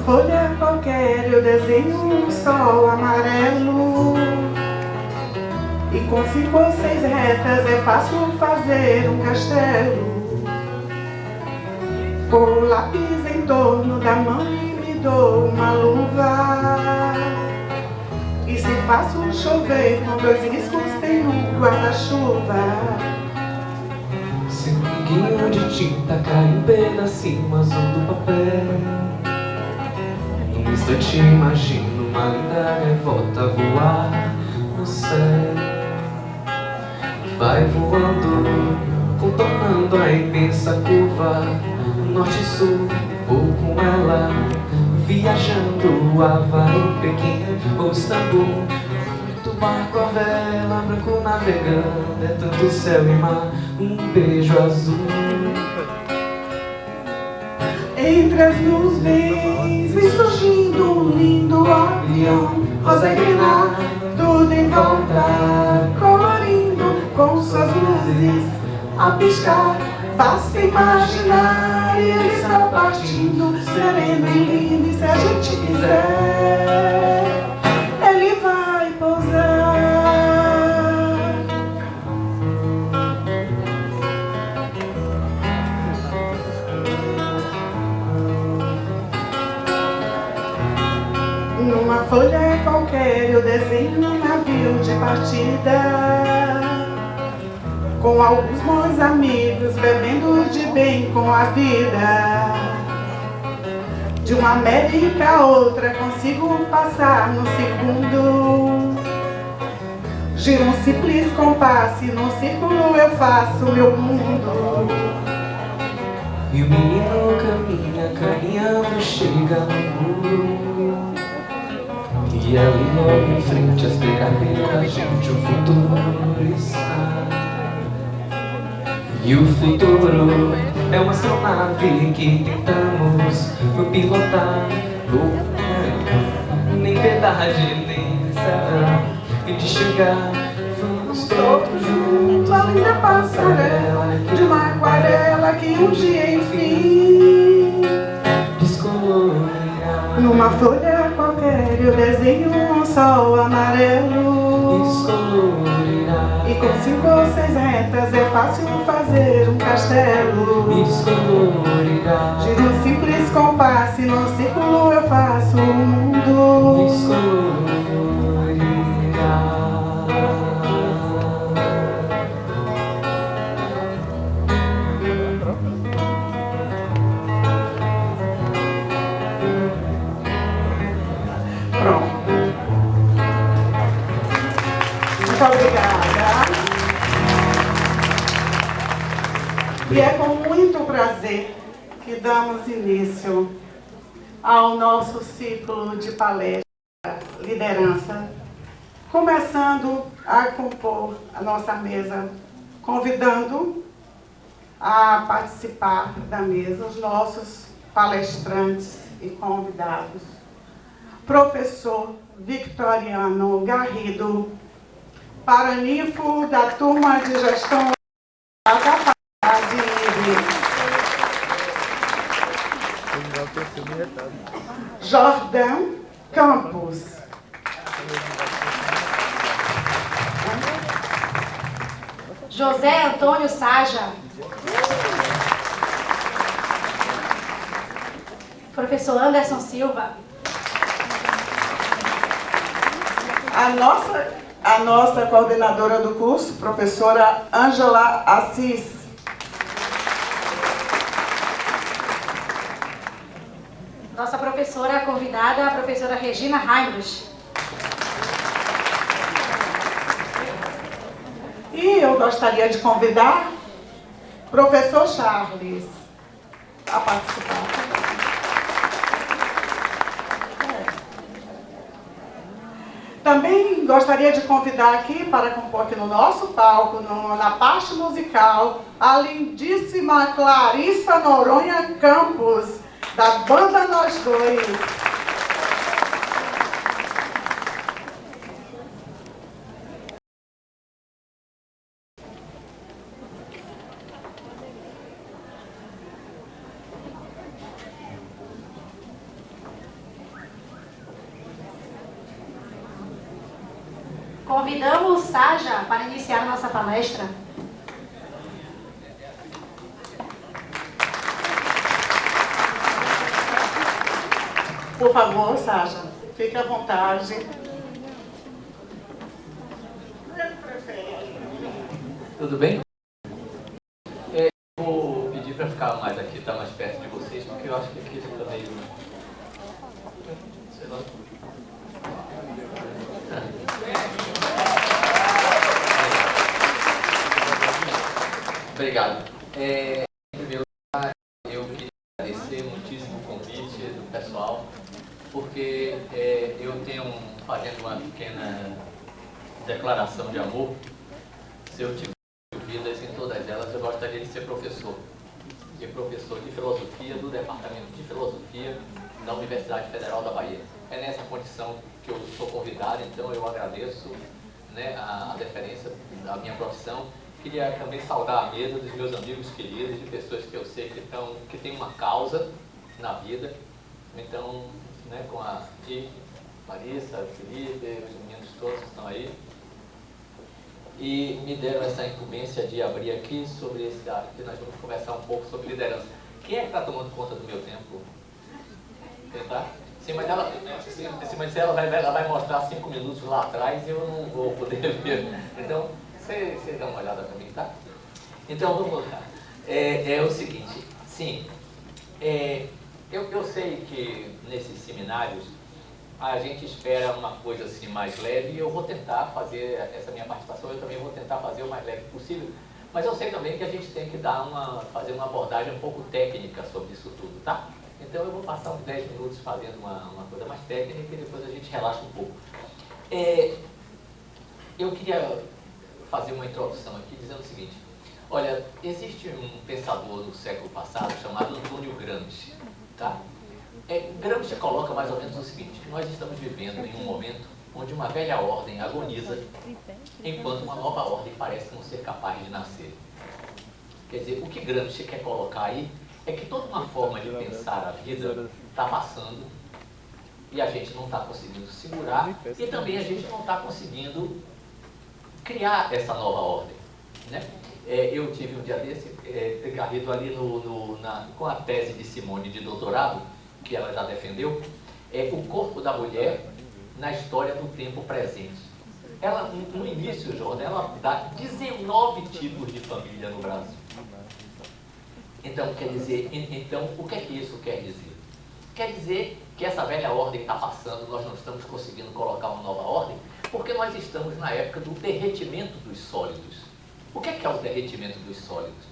folha qualquer eu desenho um sol amarelo, e com 5 ou 6 retas é fácil fazer um castelo. Pôr lápis em torno da mão e me dou uma luva, e se faço chover com 2 riscos tenho um guarda-chuva. Se um pinguinho de tinta cai um pedacinho azul do papel, num instante imagino uma linda gaivota voar no céu. Vai voando, contornando a imensa curva, norte e sul, vou com ela, viajando Havaí, Pequim ou Istambul. Do barco à vela, branco navegando, é tanto céu e mar, um beijo azul. Entre as nuvens vem surgindo um lindo avião, rosa e grená, tudo em volta, colorindo com suas luzes a piscar. Basta imaginar, ele está partindo, sereno e lindo, e se a gente quiser, ele vai pousar. Numa folha qualquer eu desenho um navio de partida, com alguns bons amigos, bebendo de bem com a vida. De uma América a outra consigo passar no segundo. Giro um simples compasso e num círculo eu faço meu mundo. E o menino caminha, caminhando, chega no muro, e ali logo em frente a explicar pela gente o futuro está. E o futuro é uma astronave que tentamos pilotar. Nem piedade, nem será de chegar. Vamos todos juntos além da passarela de uma aquarela que um dia enfim descolorirá. Numa folha qualquer eu desenho um sol amarelo, descolorirá. e com 5 ou 6 retas é fácil fazer um castelo. Descolorirá. Giro um simples compasso e num círculo eu faço o mundo. Descolorirá. Pronto. Muito obrigada. E é com muito prazer que damos início ao nosso ciclo de palestra Liderança, começando a compor a nossa mesa, convidando a participar da mesa os nossos palestrantes e convidados. Professor Victoriano Garrido, paraninfo da turma de gestão da Faculdade IRI. Jordão Campos. José Antônio Saja. Professor Anderson Silva. A nossa coordenadora do curso, professora Ângela Assis. Nossa professora convidada, a professora Regina Heinrich. E eu gostaria de convidar o professor Charles a participar. Também gostaria de convidar aqui, para compor aqui no nosso palco, na parte musical, a lindíssima Clarissa Noronha Campos, da banda Nós Dois. Convidamos Saja para iniciar nossa palestra. Por favor, Saja, fique à vontade. Tudo bem? Eu vou pedir para ficar mais aqui, estar mais perto de vocês, porque eu acho que aqui está meio... sei lá. Obrigado. Em primeiro lugar, eu queria agradecer muitíssimo o convite do pessoal, porque eu tenho, fazendo uma pequena declaração de amor, se eu tivesse vidas em todas elas, eu gostaria de ser professor. E professor de filosofia do Departamento de Filosofia da Universidade Federal da Bahia. É nessa condição que eu sou convidado, então eu agradeço, né, a deferência da minha profissão. Queria também saudar a mesa dos meus amigos queridos, de pessoas que eu sei que têm uma causa na vida. Então, né, com a Larissa, o Felipe, os meninos todos que estão aí. E me deram essa incumbência de abrir aqui sobre esse área, que nós vamos conversar um pouco sobre liderança. Quem é que está tomando conta do meu tempo? Tá? Sim, mas ela vai mostrar 5 minutos lá atrás e eu não vou poder ver. Então, você dá uma olhada para mim, tá? Então, vamos lá. É o seguinte, sim, eu sei que nesses seminários a gente espera uma coisa assim mais leve e eu vou tentar fazer essa minha participação, eu também vou tentar fazer o mais leve possível, mas eu sei também que a gente tem que fazer uma abordagem um pouco técnica sobre isso tudo, tá? Então eu vou passar uns 10 minutos fazendo uma coisa mais técnica e depois a gente relaxa um pouco. Eu queria fazer uma introdução aqui dizendo o seguinte: olha, existe um pensador do século passado chamado Antônio Gramsci, tá? Gramsci coloca mais ou menos o seguinte: nós estamos vivendo em um momento onde uma velha ordem agoniza, enquanto uma nova ordem parece não ser capaz de nascer. Quer dizer, o que Gramsci quer colocar aí é que toda uma forma de pensar a vida está passando e a gente não está conseguindo segurar e também a gente não está conseguindo criar essa nova ordem, né? Eu tive um dia desse, Garrido ali com a tese de Simone de doutorado, que ela já defendeu, o corpo da mulher na história do tempo presente. Ela, no início, Jordan, ela dá 19 tipos de família no Brasil. Então, quer dizer, o que é que isso quer dizer? Quer dizer que essa velha ordem está passando, nós não estamos conseguindo colocar uma nova ordem, porque nós estamos na época do derretimento dos sólidos. O que é o derretimento dos sólidos?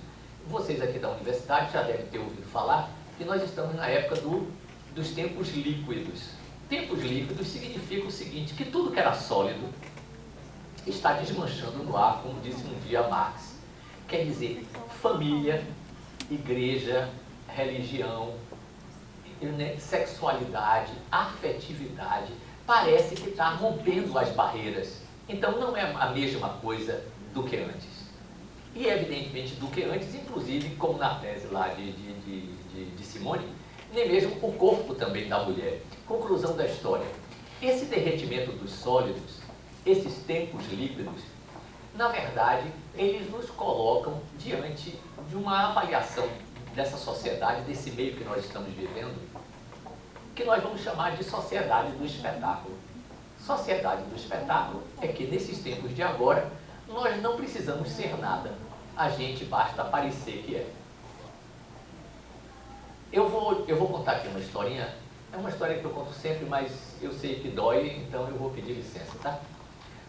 Vocês aqui da universidade já devem ter ouvido falar que nós estamos na época dos tempos líquidos. Tempos líquidos significa o seguinte, que tudo que era sólido está desmanchando no ar, como disse um dia Marx. Quer dizer, família, igreja, religião, sexualidade, afetividade, parece que está rompendo as barreiras. Então não é a mesma coisa do que antes. E evidentemente do que antes, inclusive, como na tese lá de Simone, nem mesmo o corpo também da mulher. Conclusão da história: esse derretimento dos sólidos, esses tempos líquidos, na verdade, eles nos colocam diante de uma avaliação dessa sociedade, desse meio que nós estamos vivendo, que nós vamos chamar de sociedade do espetáculo. Sociedade do espetáculo é que nesses tempos de agora, nós não precisamos ser nada, a gente basta parecer que é. Eu vou contar aqui uma historinha, é uma história que eu conto sempre, mas eu sei que dói, então eu vou pedir licença, tá?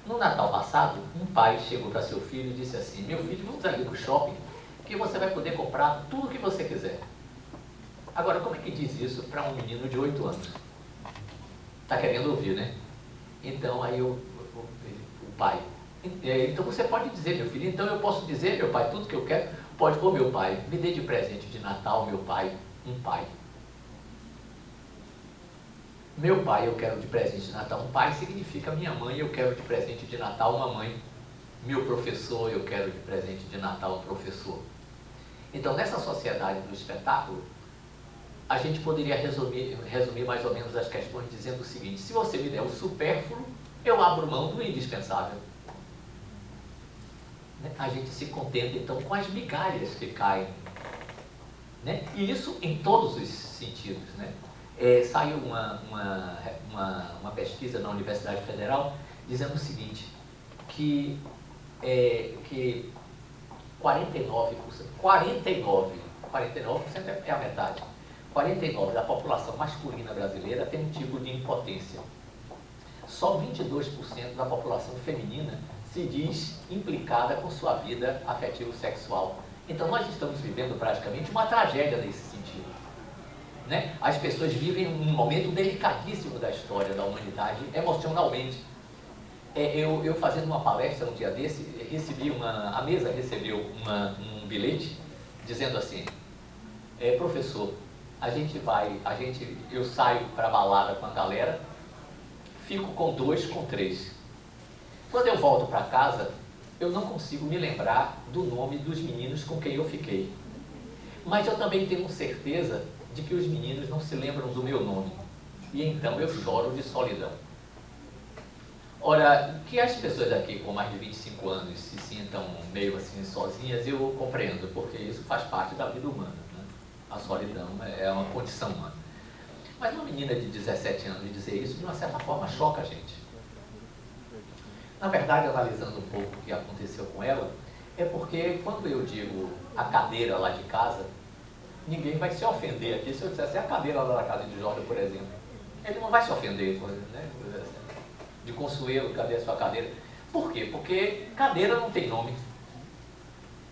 No Natal passado, um pai chegou para seu filho e disse assim: meu filho, vamos ali no shopping, que você vai poder comprar tudo o que você quiser. Agora, como é que diz isso para um menino de 8 anos? Está querendo ouvir, né? Então, aí o pai: então você pode dizer, meu filho, então eu posso dizer, meu pai, tudo que eu quero? Pode. Ô meu pai, me dê de presente de Natal, meu pai, um pai. Meu pai, eu quero de presente de Natal um pai, significa minha mãe, eu quero de presente de Natal uma mãe. Meu professor, eu quero de presente de Natal um professor. Então, nessa sociedade do espetáculo, a gente poderia resumir mais ou menos as questões dizendo o seguinte: se você me der o supérfluo, eu abro mão do indispensável. Né? A gente se contenta, então, com as migalhas que caem. Né? E isso em todos os sentidos. Né? Saiu uma pesquisa na Universidade Federal dizendo o seguinte, que 49% é a metade, 49% da população masculina brasileira tem um tipo de impotência. Só 22% da população feminina se diz implicada com sua vida afetivo-sexual. Então nós estamos vivendo praticamente uma tragédia nesse sentido. Né? As pessoas vivem um momento delicadíssimo da história da humanidade, emocionalmente. Eu fazendo uma palestra um dia desse, a mesa recebeu um bilhete dizendo assim, professor, eu saio para a balada com a galera, fico com 2, com 3. Quando eu volto para casa, eu não consigo me lembrar do nome dos meninos com quem eu fiquei. Mas eu também tenho certeza de que os meninos não se lembram do meu nome. E então eu choro de solidão. Ora, que as pessoas aqui com mais de 25 anos se sintam meio assim sozinhas, eu compreendo, porque isso faz parte da vida humana. Né? A solidão é uma condição humana. Mas uma menina de 17 anos dizer isso, de uma certa forma, choca a gente. Na verdade, analisando um pouco o que aconteceu com ela, é porque quando eu digo a cadeira lá de casa, ninguém vai se ofender aqui se eu dissesse a cadeira lá da casa de Jorge, por exemplo. Ele não vai se ofender, né? De Consuelo, cadê a sua cadeira? Por quê? Porque cadeira não tem nome.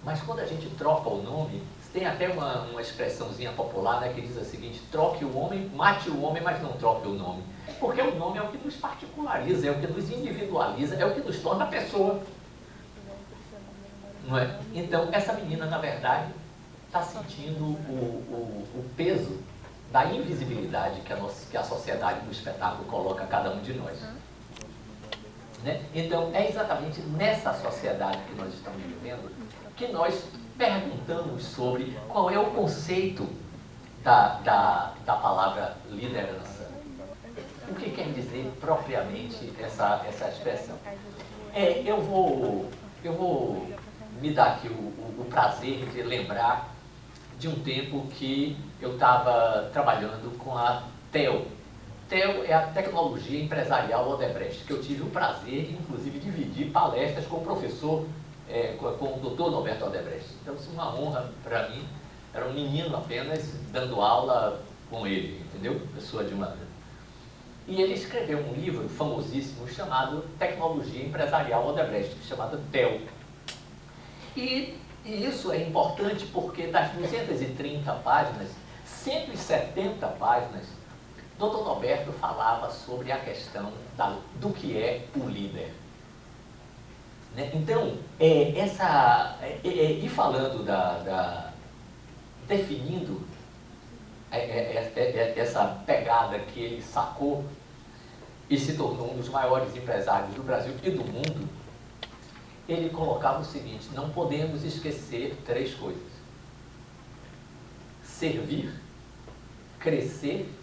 Mas quando a gente troca o nome, tem até uma expressãozinha popular, né, que diz o seguinte, troque o homem, mate o homem, mas não troque o nome. Porque o nome é o que nos particulariza, é o que nos individualiza, é o que nos torna pessoa. Não é? Então, essa menina, na verdade, está sentindo o peso da invisibilidade que a sociedade do espetáculo coloca a cada um de nós. Né? Então, é exatamente nessa sociedade que nós estamos vivendo que nós perguntamos sobre qual é o conceito da palavra liderança. O que quer dizer propriamente essa expressão? Eu vou me dar aqui o prazer de lembrar de um tempo que eu estava trabalhando com a TEL. TEL é a Tecnologia Empresarial Odebrecht, que eu tive o prazer de, inclusive, dividir palestras com o professor, com o Dr. Norberto Odebrecht. Então, isso é uma honra para mim. Era um menino apenas dando aula com ele, entendeu? Pessoa de uma... E ele escreveu um livro famosíssimo chamado Tecnologia Empresarial Odebrecht, chamado TEL. E isso é importante porque das 230 páginas, 170 páginas, Dr. Norberto falava sobre a questão do que é o líder. Né? Então, e falando definindo essa pegada que ele sacou e se tornou um dos maiores empresários do Brasil e do mundo, ele colocava o seguinte, não podemos esquecer 3 coisas. Servir, crescer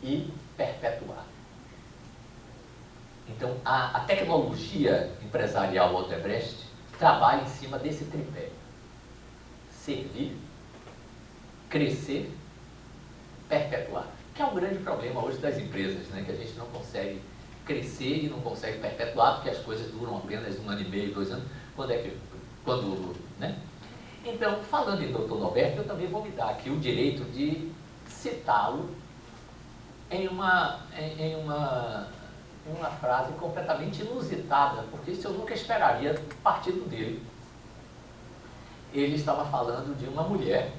e perpetuar. Então, a tecnologia empresarial Odebrecht trabalha em cima desse tripé. Servir, crescer, perpetuar. Que é um grande problema hoje das empresas, né? Que a gente não consegue crescer e não consegue perpetuar, porque as coisas duram apenas 1 ano e meio, 2 anos. Né? Então, falando em Dr. Norberto, eu também vou me dar aqui o direito de citá-lo em uma frase completamente inusitada, porque isso eu nunca esperaria partindo dele. Ele estava falando de uma mulher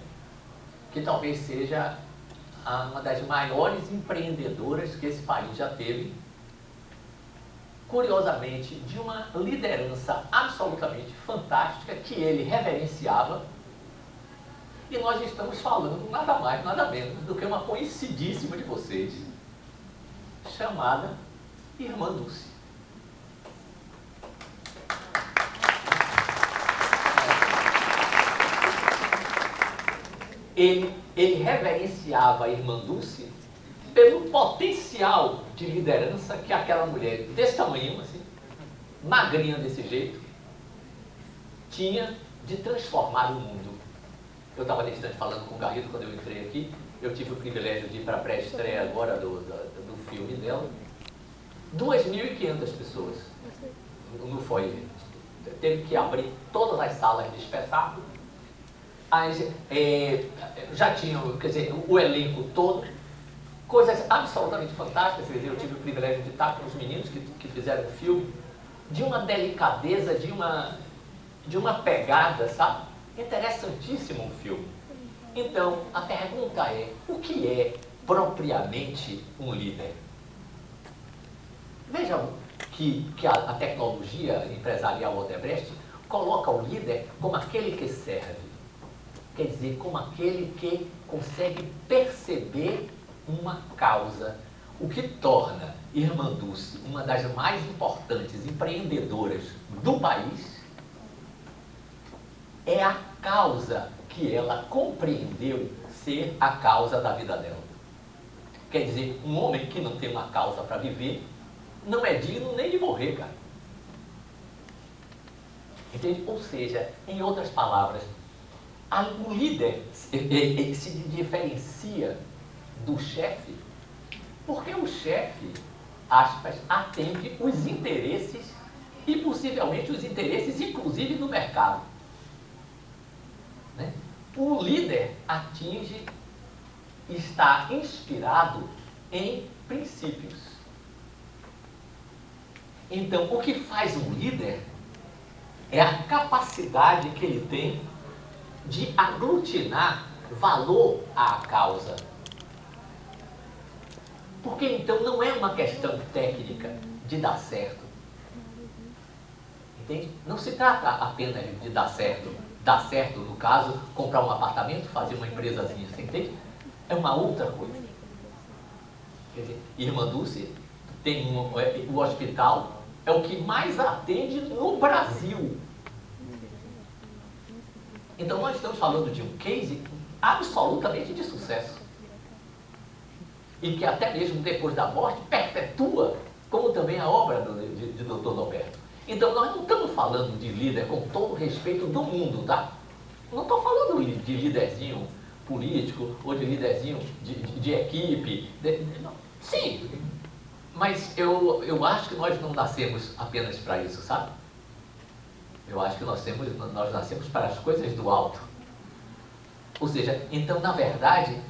que talvez seja uma das maiores empreendedoras que esse país já teve, curiosamente, de uma liderança absolutamente fantástica que ele reverenciava, e nós estamos falando nada mais, nada menos do que uma conhecidíssima de vocês, chamada Irmã Dulce. Ele reverenciava a Irmã Dulce pelo potencial de liderança que aquela mulher desse tamanho, assim, magrinha desse jeito, tinha de transformar o mundo. Eu estava nesse instante falando com o Garrido quando eu entrei aqui, eu tive o privilégio de ir para a pré-estreia agora do filme dela. 2.500 pessoas no foyer. Teve que abrir todas as salas de espetáculo. Já tinham, quer dizer, o elenco todo, coisas absolutamente fantásticas. Quer dizer, eu tive o privilégio de estar com os meninos que fizeram o filme, de uma delicadeza, de uma pegada, sabe? Interessantíssimo o filme. Então, a pergunta é, o que é propriamente um líder? Vejam que a tecnologia empresarial Odebrecht coloca o líder como aquele que serve. Quer dizer, como aquele que consegue perceber uma causa, o que torna Irmã Dulce uma das mais importantes empreendedoras do país é a causa que ela compreendeu ser a causa da vida dela. Quer dizer, um homem que não tem uma causa para viver não é digno nem de morrer, cara. Entende? Ou seja, em outras palavras, o líder se diferencia do chefe porque o chefe, aspas, atende os interesses e possivelmente os interesses inclusive do mercado. Né? O líder está inspirado em princípios. Então, o que faz um líder é a capacidade que ele tem de aglutinar valor à causa. Porque então não é uma questão técnica de dar certo. Entende? Não se trata apenas de dar certo. Dar certo, no caso, comprar um apartamento, fazer uma empresazinha, você entende? É uma outra coisa. Quer dizer, Irmã Dulce tem o hospital, é o que mais atende no Brasil. Então nós estamos falando de um case absolutamente de sucesso. E que até mesmo depois da morte perpetua, como também a obra de Dr. Norberto. Então nós não estamos falando de líder com todo o respeito do mundo, tá? Não estou falando de líderzinho político ou de líderzinho de equipe. Não. Sim, mas eu acho que nós não nascemos apenas para isso, sabe? Eu acho que nós nascemos para as coisas do alto. Ou seja, então, na verdade,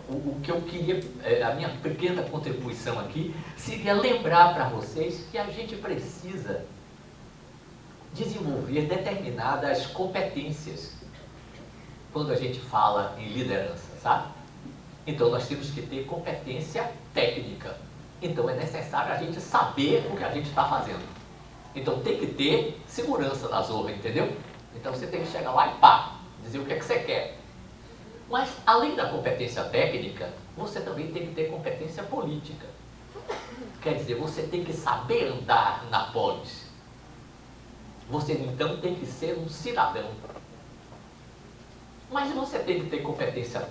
o que eu queria, a minha pequena contribuição aqui, seria lembrar para vocês que a gente precisa desenvolver determinadas competências quando a gente fala em liderança, sabe? Então, nós temos que ter competência técnica. Então, é necessário a gente saber o que a gente está fazendo. Então, tem que ter segurança na zorra, entendeu? Então, você tem que chegar lá e pá, dizer o que é que você quer. Mas, além da competência técnica, você também tem que ter competência política. Quer dizer, você tem que saber andar na polis. Você, então, tem que ser um cidadão. Mas você tem que ter competência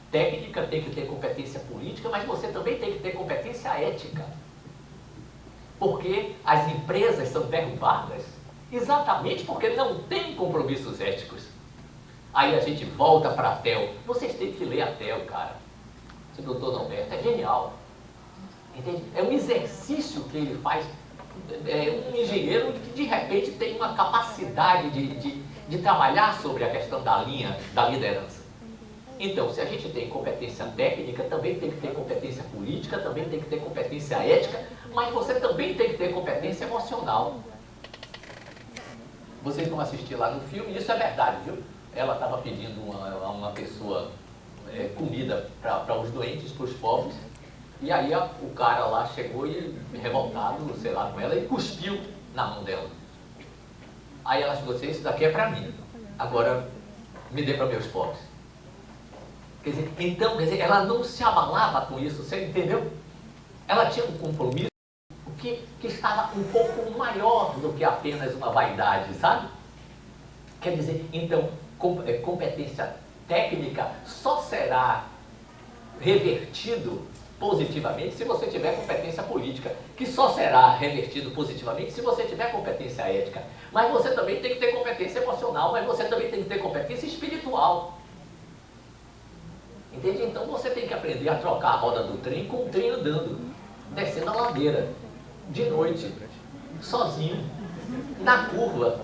técnica, tem que ter competência política, mas você também tem que ter competência ética. Porque as empresas são derrubadas exatamente porque não têm compromissos éticos. Aí a gente volta para a TEL. Vocês têm que ler a TEL, cara. Esse doutor Norberto é genial. Entende? É um exercício que ele faz. Um engenheiro que de repente tem uma capacidade de trabalhar sobre a questão da linha da liderança. Então, se a gente tem competência técnica, também tem que ter competência política, também tem que ter competência ética, mas você também tem que ter competência emocional. Vocês vão assistir lá no filme, isso é verdade, viu? Ela estava pedindo a uma pessoa comida para os doentes, para os pobres, e aí o cara lá chegou e, revoltado, sei lá, com ela, e cuspiu na mão dela. Aí ela disse, isso daqui é para mim, agora me dê para meus pobres. Quer dizer, então, ela não se abalava com isso, você entendeu? Ela tinha um compromisso que estava um pouco maior do que apenas uma vaidade, sabe? Quer dizer, então, competência técnica só será revertido positivamente se você tiver competência política, que só será revertido positivamente se você tiver competência ética. Mas você também tem que ter competência emocional, mas você também tem que ter competência espiritual. Entende? Então você tem que aprender a trocar a roda do trem com o trem andando, descendo a ladeira, de noite, sozinho, na curva,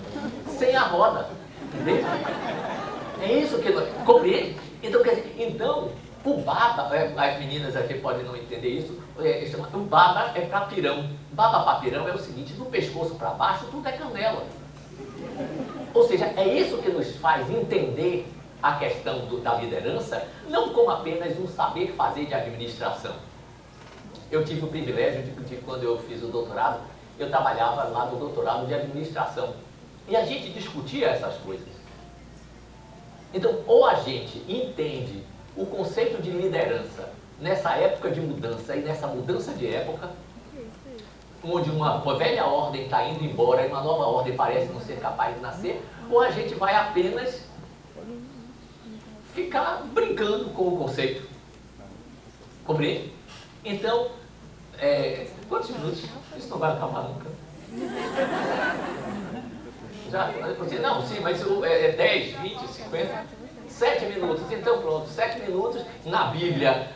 sem a roda. Entende? É isso que nós... Compreende? Então, quer dizer, então, o baba, as meninas aqui podem não entender isso, o baba é para pirão. Baba para pirão é o seguinte, do pescoço para baixo tudo é canela. Ou seja, é isso que nos faz entender a questão da liderança, não como apenas um saber fazer de administração. Eu tive o privilégio de quando eu fiz o doutorado, eu trabalhava lá no doutorado de administração. E a gente discutia essas coisas. Então, ou a gente entende o conceito de liderança nessa época de mudança e nessa mudança de época, onde uma velha ordem está indo embora e uma nova ordem parece não ser capaz de nascer, ou a gente vai apenas ficar brincando com o conceito. Compreende? Então, quantos minutos? Isso não vai acabar nunca. Já, não, sim, mas 10, 20, 50, 7 minutos. Então pronto, 7 minutos na Bíblia.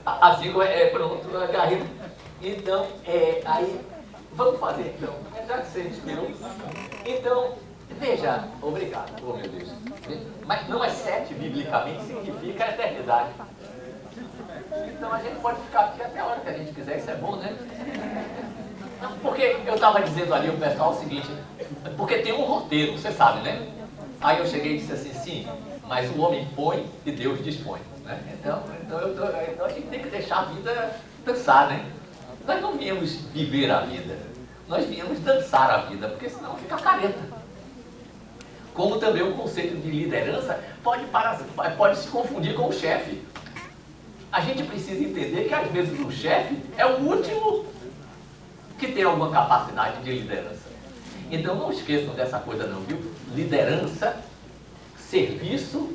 Assim pronto, Garrido. Então, aí, vamos fazer então, já que você inspirou. Então, veja, obrigado, oh meu Deus. Mas não é 7 biblicamente, significa a eternidade. Então a gente pode ficar aqui até a hora que a gente quiser, isso é bom, né? Não, porque eu estava dizendo ali ao pessoal o seguinte, porque tem um roteiro, você sabe, né? Aí eu cheguei e disse assim, sim, mas o homem põe e Deus dispõe. Né? Então a gente tem que deixar a vida dançar, né? Nós não viemos viver a vida, nós viemos dançar a vida, porque senão fica careta. Como também o conceito de liderança pode se confundir com o chefe. A gente precisa entender que às vezes o chefe é o último que tem alguma capacidade de liderança. Então não esqueçam dessa coisa não, viu? Liderança, serviço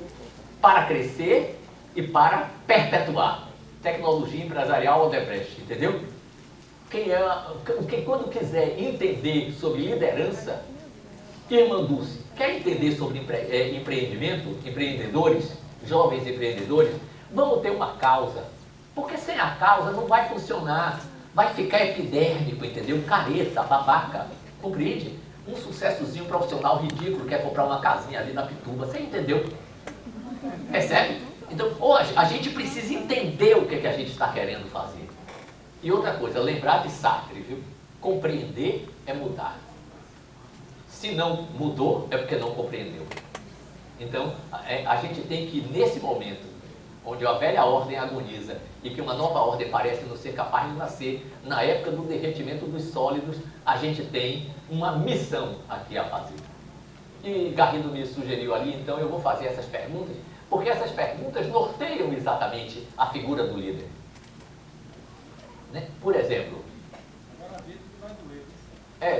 para crescer e para perpetuar. Tecnologia empresarial Odebrecht, entendeu? Quando quiser entender sobre liderança, irmã Dulce, quer entender sobre empreendimento, empreendedores, jovens empreendedores, vamos ter uma causa. Porque sem a causa não vai funcionar. Vai ficar epidérmico, entendeu? Careta, babaca, compreende? Um sucessozinho profissional ridículo, quer comprar uma casinha ali na Pituba, você entendeu? Percebe? Então, hoje, a gente precisa entender o que a gente está querendo fazer. E outra coisa, lembrar de Sartre, viu? Compreender é mudar. Se não mudou, é porque não compreendeu. Então, a gente tem que, nesse momento, onde a velha ordem agoniza e que uma nova ordem parece não ser capaz de nascer, na época do derretimento dos sólidos, a gente tem uma missão aqui a fazer. E Garrido me sugeriu ali, então eu vou fazer essas perguntas, porque essas perguntas norteiam exatamente a figura do líder. Né? Por exemplo,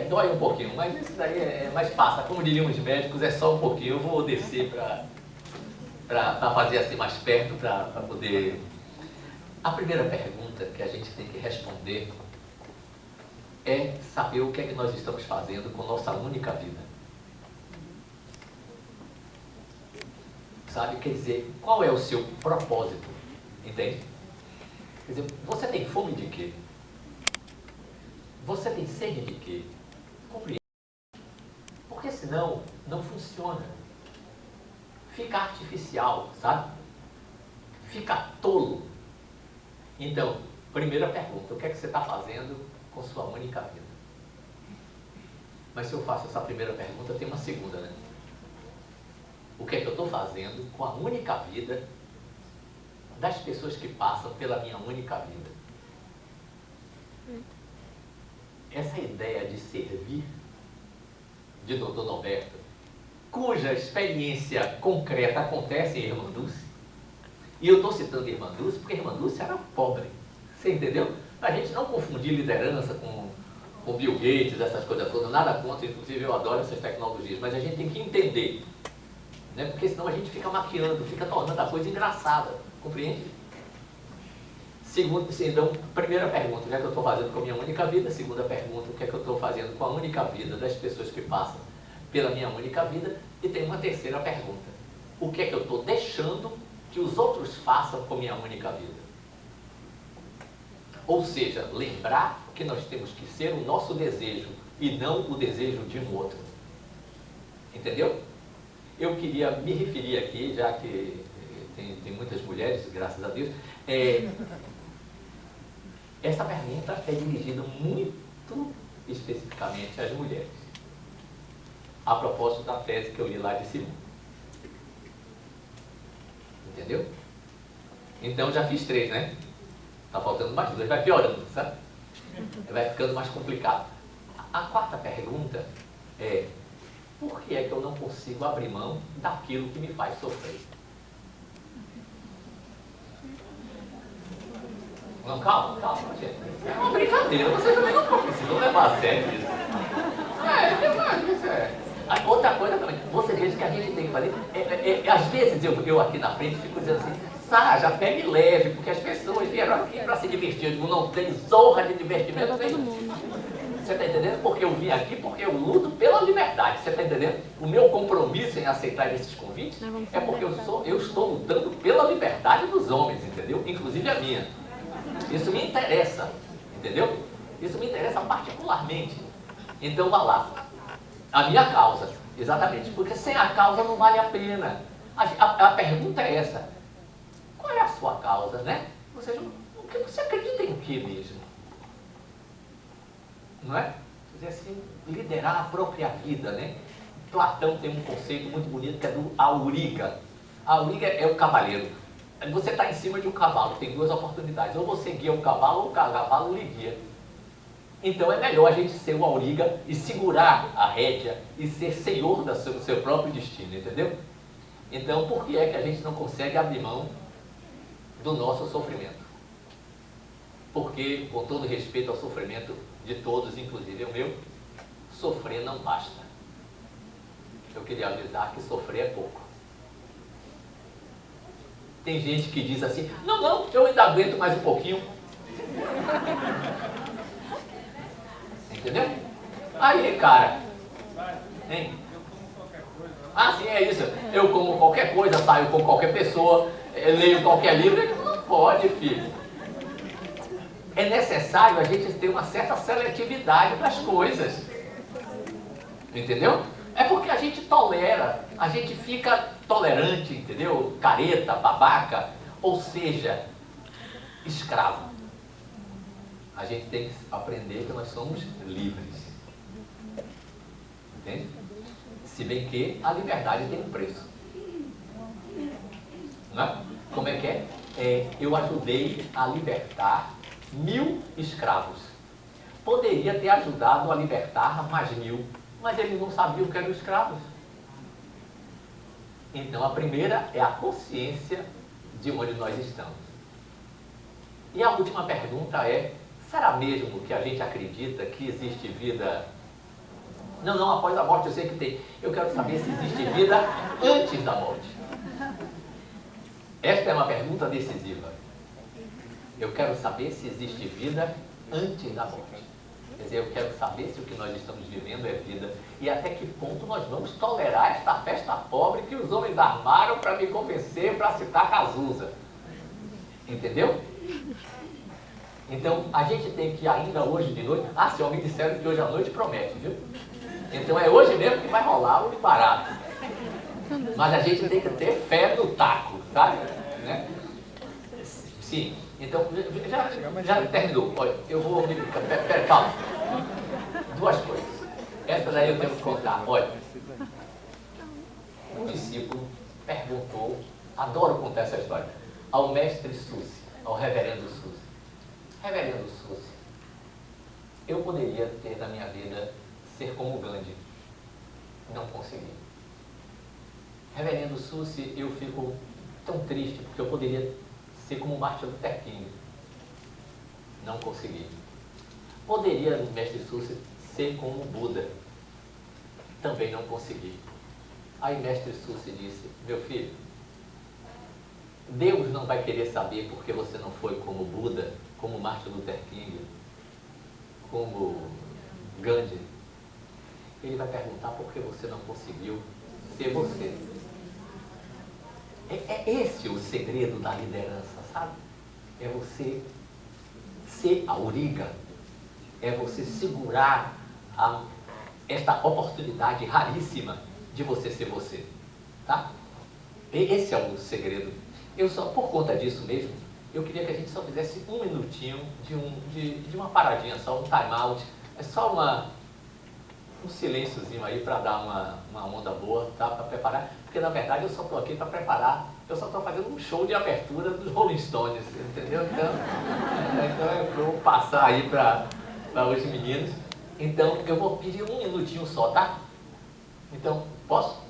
dói um pouquinho, mas isso daí mais passa. Como diriam os médicos, é só um pouquinho. Eu vou descer para fazer assim mais perto, para poder... A primeira pergunta que a gente tem que responder é saber o que é que nós estamos fazendo com nossa única vida. Sabe? Quer dizer, qual é o seu propósito? Entende? Quer dizer, você tem fome de quê? Você tem sede de quê? Compreende? Porque senão, não funciona. Fica artificial, sabe? Fica tolo. Então, primeira pergunta, o que é que você está fazendo com sua única vida? Mas se eu faço essa primeira pergunta, tem uma segunda, né? O que é que eu estou fazendo com a única vida das pessoas que passam pela minha única vida? Essa ideia de servir, de Dr. Norberto, cuja experiência concreta acontece em Irmã Dulce. E eu estou citando Irmã Dulce porque Irmã Dulce era pobre. Você entendeu? A gente não confundir liderança com Bill Gates, essas coisas todas, nada contra, inclusive eu adoro essas tecnologias, mas a gente tem que entender, né? Porque senão a gente fica maquiando, fica tornando a coisa engraçada, compreende? Então, primeira pergunta, o que é que eu estou fazendo com a minha única vida? Segunda pergunta, o que é que eu estou fazendo com a única vida das pessoas que passam pela minha única vida? E tem uma terceira pergunta, o que é que eu estou deixando que os outros façam com a minha única vida? Ou seja, lembrar que nós temos que ser o nosso desejo e não o desejo de um outro. Entendeu? Eu queria me referir aqui, já que tem muitas mulheres, graças a Deus, essa pergunta é dirigida muito especificamente às mulheres, a propósito da tese que eu li lá de Simão. Entendeu? Então já fiz 3, né? Está faltando mais 2, vai piorando, sabe? Vai ficando mais complicado. A quarta pergunta é, por que é que eu não consigo abrir mão daquilo que me faz sofrer? Não, calma, gente. É uma brincadeira, vocês também não precisam levar a sério isso. Isso é. Outra coisa também, você veja que a gente tem que fazer, às vezes eu aqui na frente fico dizendo assim, já pegue leve, porque as pessoas vieram aqui para se divertir, eu digo, não tem zorra de divertimento nenhum. Você está entendendo? Porque eu vim aqui porque eu luto pela liberdade, você está entendendo? O meu compromisso em aceitar esses convites é porque eu estou lutando pela liberdade dos homens, entendeu? Inclusive a minha. Isso me interessa, entendeu? Isso me interessa particularmente. Então vá lá. A minha causa, exatamente, porque sem a causa não vale a pena. A pergunta é essa, qual é a sua causa, né? Ou seja, o que você acredita em que mesmo? Não é? Quer dizer assim, liderar a própria vida, né? Platão tem um conceito muito bonito que é do auriga. A auriga é o cavaleiro. Você está em cima de um cavalo, tem 2 oportunidades, ou você guia o cavalo ou o cavalo lhe guia. Então é melhor a gente ser o auriga e segurar a rédea e ser senhor do seu próprio destino, entendeu? Então, por que é que a gente não consegue abrir mão do nosso sofrimento? Porque, com todo respeito ao sofrimento de todos, inclusive o meu, sofrer não basta. Eu queria avisar que sofrer é pouco. Tem gente que diz assim, não, eu ainda aguento mais um pouquinho. Entendeu? Aí, cara. Hein? Ah, sim, é isso. Eu como qualquer coisa, saio com qualquer pessoa, leio qualquer livro. Não pode, filho. É necessário a gente ter uma certa seletividade das coisas. Entendeu? É porque a gente tolera, a gente fica tolerante, entendeu? Careta, babaca, ou seja, escravo. A gente tem que aprender que nós somos livres. Entende? Se bem que a liberdade tem um preço. Não é? Como é que é? Eu ajudei a libertar 1000 escravos. Poderia ter ajudado a libertar mais 1000, mas eles não sabiam que eram escravos. Então a primeira é a consciência de onde nós estamos. E a última pergunta é, será mesmo que a gente acredita que existe vida? Não, após a morte eu sei que tem. Eu quero saber se existe vida antes da morte. Esta é uma pergunta decisiva. Eu quero saber se existe vida antes da morte. Quer dizer, eu quero saber se o que nós estamos vivendo é vida e até que ponto nós vamos tolerar esta festa pobre que os homens armaram para me convencer para citar Cazuza. Entendeu? Então, a gente tem que ainda hoje de noite... Ah, se me disseram que hoje à noite promete, viu? Então é hoje mesmo que vai rolar o barato. Mas a gente tem que ter fé no taco, sabe? Né? Sim. Então, já terminou. Olha, eu vou... Pera, calma. 2 coisas. Essa daí eu tenho que contar. Olha, um discípulo perguntou, adoro contar essa história, ao mestre Sussi, ao reverendo Sussi. Reverendo Sussi, eu poderia ter na minha vida ser como Gandhi. Não consegui. Reverendo Sussi, eu fico tão triste porque eu poderia ser como Martin Luther King. Não consegui. Poderia, mestre Sussi, ser como Buda. Também não consegui. Aí mestre Sussi disse, meu filho, Deus não vai querer saber porque você não foi como Buda, como Martin Luther King, como Gandhi. Ele vai perguntar por que você não conseguiu ser você. É esse o segredo da liderança, sabe? É você ser auriga, é você segurar esta oportunidade raríssima de você ser você, tá? Esse é o segredo. Eu só, por conta disso mesmo, eu queria que a gente só fizesse um minutinho de uma paradinha só, um time out, é só um silênciozinho aí para dar uma onda boa, tá? Para preparar, porque na verdade eu só estou aqui para preparar, eu só estou fazendo um show de abertura dos Rolling Stones, entendeu? Então eu vou passar aí para os meninos. Então eu vou pedir um minutinho só, tá? Então, posso?